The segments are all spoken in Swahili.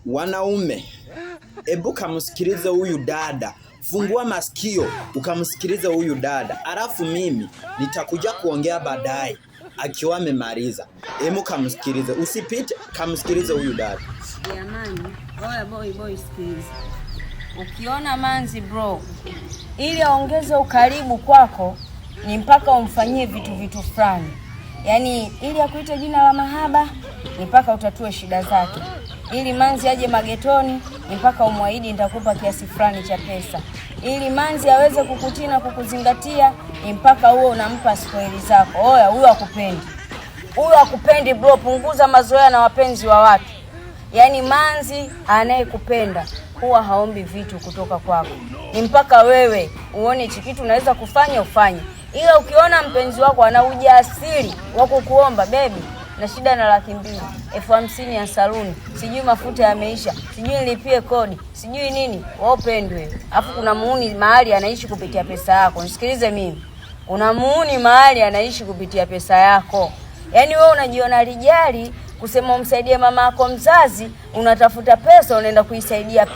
Wanaume, ebu kamsikilize huyu dada. Fungua masikio ukamsikilize huyu dada. Alafu mimi nitakuja kuongea baadaye akiwa amemaliza. Hebu kamsikilize. Usipite, kamsikilize huyu dada. Jamani, oya boy sikiliza. Ukiona manzi bro, ili aongeze ukaribu kwako ni mpaka umfanyie vitu fulani. Yaani ili akuite jina la mahaba ni mpaka utatue shida zake. Ili manzi aje magetoni ni mpaka umwahidi nitakupa kiasi fulani cha pesa. Ili manzi aweze kukutina kukuzingatia ni mpaka huo unampa spoili zako. Oya, huyo akupendi. Huyo akupendi bro, punguza mazoea na wapenzi wa watu. Yaani manzi anayekupenda huwa haombi vitu kutoka kwako. Ni mpaka wewe uone hichi kitu unaweza kufanya ufanye. Ila ukiona mpenzi wako ana ujasiri wa kukuomba baby na shida na 200,000, 50,000 ya saluni, sijui mafuta yameisha, sijui nilipie kodi, sijui nini, wewe upendwe. Alafu kuna muuni mahali anaishi kupitia pesa yako. Nisikilize mimi. Kuna muuni mahali anaishi kupitia pesa yako. Yaani wewe unajiona rijali kusema umsaidie mama yako mzazi, unatafuta pesa unaenda kuisaidia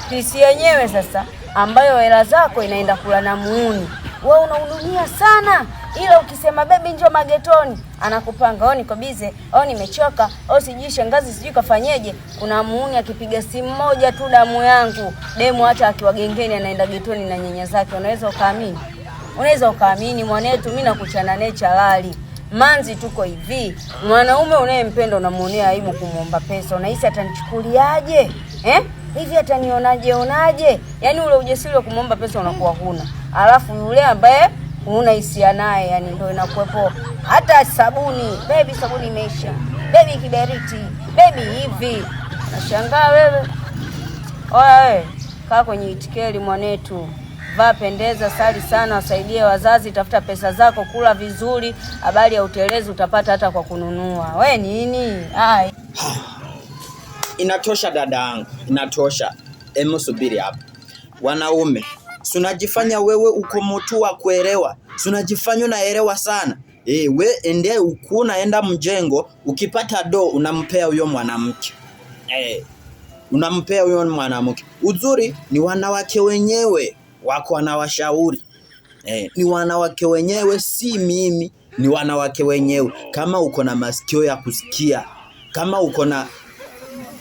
pisi yenyewe sasa ambayo hela zako inaenda kula na muuni. Wewe unahudumia sana, ila ukisema baby njoo magetoni anakupanga au niko bize au nimechoka au sijui shangazi sijui kafanyeje. Kuna muuni akipiga simu moja tu damu yangu, demu hata akiwa gengeni anaenda getoni na nyanya zake. Unaweza ukaamini? Unaweza ukaamini mwanetu, mimi nakuchana naye chalali. Manzi tuko hivi, mwanaume unayempenda unamuonea aibu kumuomba pesa. Unahisi atanichukuliaje? Hivi atanionaje? Yaani ule ujasiri wa kumuomba pesa unakuwa huna. Alafu yule ambaye huna hisia naye, yani ndio inakuepo. Hata sabuni, baby sabuni imeisha. Baby kiberiti, baby hivi. Nashangaa wewe. Oya wewe, kaa kwenye itikeli mwanetu. Vaa pendeza, sali sana, wasaidie wazazi, tafuta pesa zako, kula vizuri. Habari ya utelezi utapata hata kwa kununua. We nini? Hai. Inatosha dada yangu, inatosha. Emu subiri hapa. Wanaume, si unajifanya wewe uko mtu wa kuelewa. Si unajifanya unaelewa sana. We ende unaenda mjengo, ukipata do unampea huyo mwanamke. Unampea huyo mwanamke. Uzuri ni wanawake wenyewe wako wanawashauri. Ni wanawake wenyewe, si mimi, ni wanawake wenyewe. Kama uko na masikio ya kusikia, kama uko na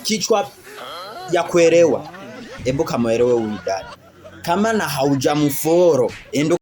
kichwa ya kuelewa, hebu kama elewe huyu dada. Kama na haujamfollow, endo